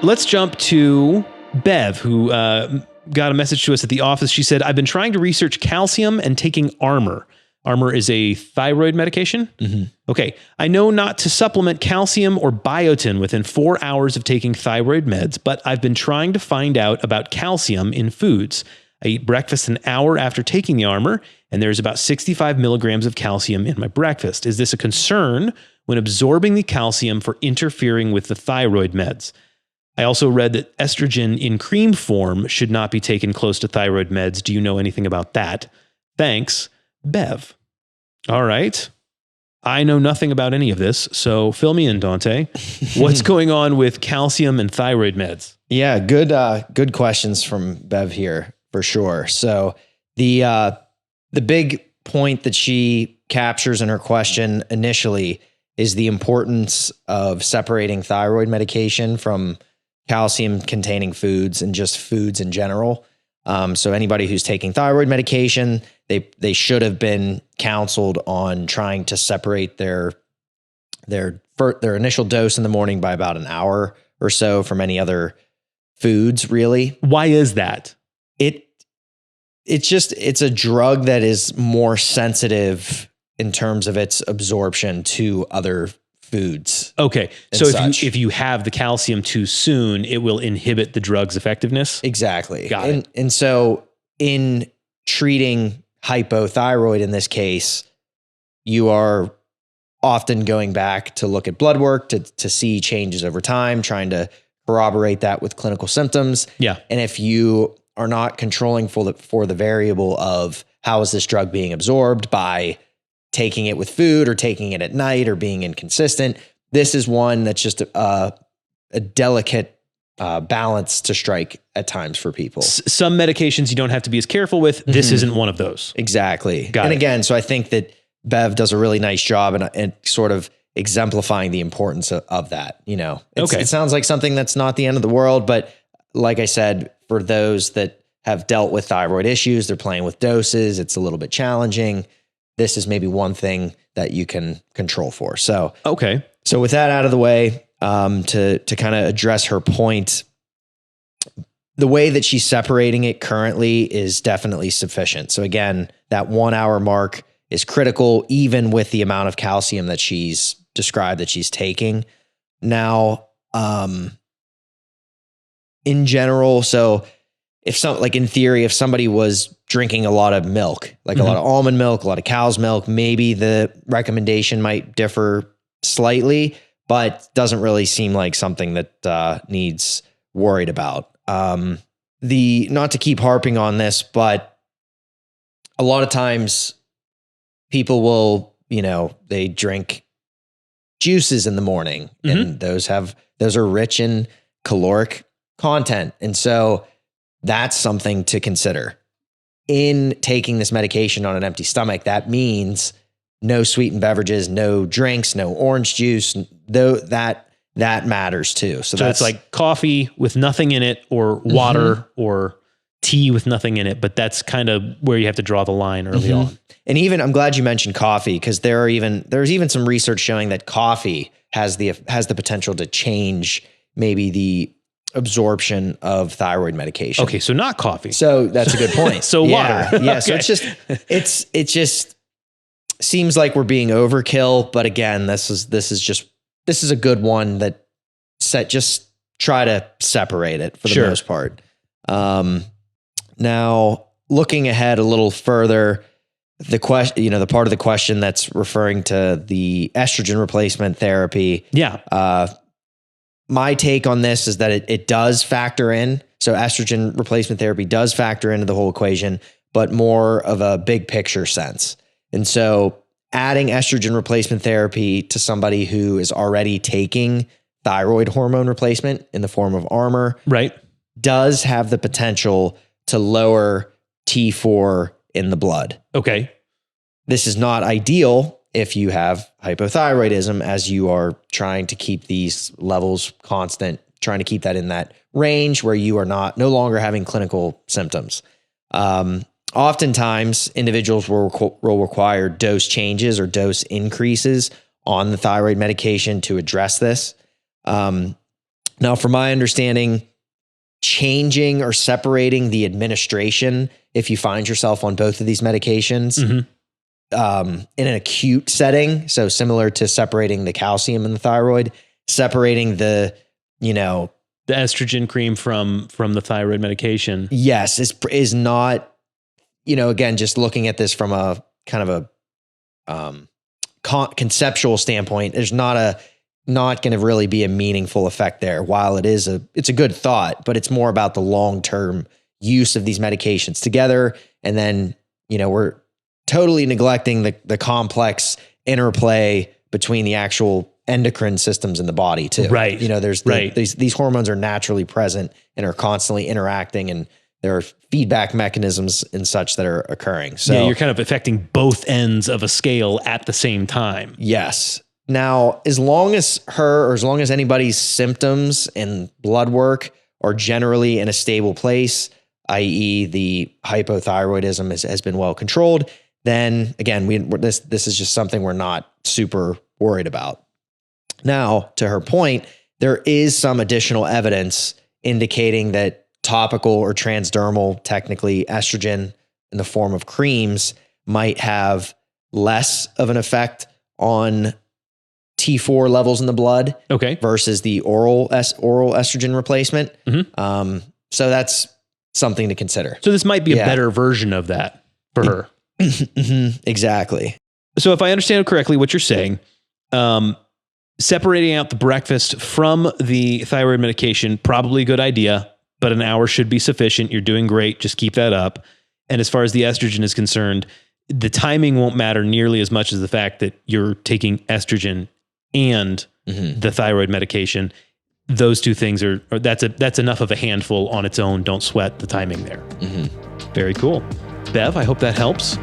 let's jump to Bev, who got a message to us at the office. She said, I've been trying to research calcium and taking Armour. Armour is a thyroid medication? Mm-hmm. Okay. I know not to supplement calcium or biotin within 4 hours of taking thyroid meds, but I've been trying to find out about calcium in foods. I eat breakfast an hour after taking the Armour, and there's about 65 milligrams of calcium in my breakfast. Is this a concern when absorbing the calcium for interfering with the thyroid meds? I also read that estrogen in cream form should not be taken close to thyroid meds. Do you know anything about that? Thanks, Bev. All right. I know nothing about any of this, so fill me in, Dante. What's going on with calcium and thyroid meds? Yeah, good questions from Bev here for sure. So the big point that she captures in her question initially is the importance of separating thyroid medication from calcium-containing foods and just foods in general. So anybody who's taking thyroid medication, they should have been counseled on trying to separate their initial dose in the morning by about an hour or so from any other foods, really. Why is that? It's a drug that is more sensitive in terms of its absorption to other foods. Okay. So if you have the calcium too soon, it will inhibit the drug's effectiveness? Exactly. Got it. And so in treating hypothyroid in this case, you are often going back to look at blood work to see changes over time, trying to corroborate that with clinical symptoms. Yeah. And if you are not controlling for the variable of how is this drug being absorbed by taking it with food or taking it at night or being inconsistent, this is one that's just a delicate balance to strike at times for people. Some medications you don't have to be as careful with. This isn't one of those. Exactly. Again, so I think that Bev does a really nice job and sort of exemplifying the importance of that. You know, it sounds like something that's not the end of the world, but like I said, for those that have dealt with thyroid issues, they're playing with doses. It's a little bit challenging. This is maybe one thing that you can control for. So, okay. So with that out of the way, to kind of address her point, the way that she's separating it currently is definitely sufficient. So again, that 1 hour mark is critical, even with the amount of calcium that she's described that she's taking. Now, in general, so in theory, if somebody was drinking a lot of milk, like a lot of almond milk, a lot of cow's milk, maybe the recommendation might differ slightly, but doesn't really seem like something that needs worried about. Not to keep harping on this, but a lot of times people will, they drink juices in the morning, and those are rich in caloric content. And so that's something to consider. In taking this medication on an empty stomach, that means no sweetened beverages, no drinks, no orange juice, though that matters too. So it's like coffee with nothing in it, or water or tea with nothing in it, but that's kind of where you have to draw the line early on. And even, I'm glad you mentioned coffee, because there's even some research showing that coffee has the potential to change maybe the absorption of thyroid medication. Okay, so not coffee. So that's a good point. So water. Yeah. So it just seems like we're being overkill, but again, this is a good one that just try to separate it for the most part. Now looking ahead a little further, the question, the part of the question that's referring to the estrogen replacement therapy. Yeah. My take on this is that it does factor in. So estrogen replacement therapy does factor into the whole equation, but more of a big picture sense. And so adding estrogen replacement therapy to somebody who is already taking thyroid hormone replacement in the form of Armour, right, does have the potential to lower T4 in the blood. Okay. This is not ideal if you have hypothyroidism, as you are trying to keep these levels constant, trying to keep that in that range where you are no longer having clinical symptoms. Oftentimes, individuals will require dose changes or dose increases on the thyroid medication to address this. Now, from my understanding, changing or separating the administration, if you find yourself on both of these medications, in an acute setting, so similar to separating the calcium in the thyroid, separating the estrogen cream from the thyroid medication. Yes, is not, again, just looking at this from a kind of a conceptual standpoint, there's not going to really be a meaningful effect there. While it's a good thought, but it's more about the long-term use of these medications together. And then, we're totally neglecting the complex interplay between the actual endocrine systems in the body too. Right. There's these hormones are naturally present and are constantly interacting, and there are feedback mechanisms and such that are occurring. So you're kind of affecting both ends of a scale at the same time. Yes. Now, as long as anybody's symptoms and blood work are generally in a stable place, i.e. the hypothyroidism has been well controlled, then again, this is just something we're not super worried about. Now, to her point, there is some additional evidence indicating that topical or transdermal, technically estrogen in the form of creams, might have less of an effect on T4 levels in the blood, versus the oral estrogen replacement. So that's something to consider. So this might be a better version of that for her. Exactly. So if I understand correctly, what you're saying, separating out the breakfast from the thyroid medication, probably a good idea, but an hour should be sufficient. You're doing great. Just keep that up. And as far as the estrogen is concerned, the timing won't matter nearly as much as the fact that you're taking estrogen and the thyroid medication. Those two things that's enough of a handful on its own. Don't sweat the timing there. Very cool. Bev, I hope that helps.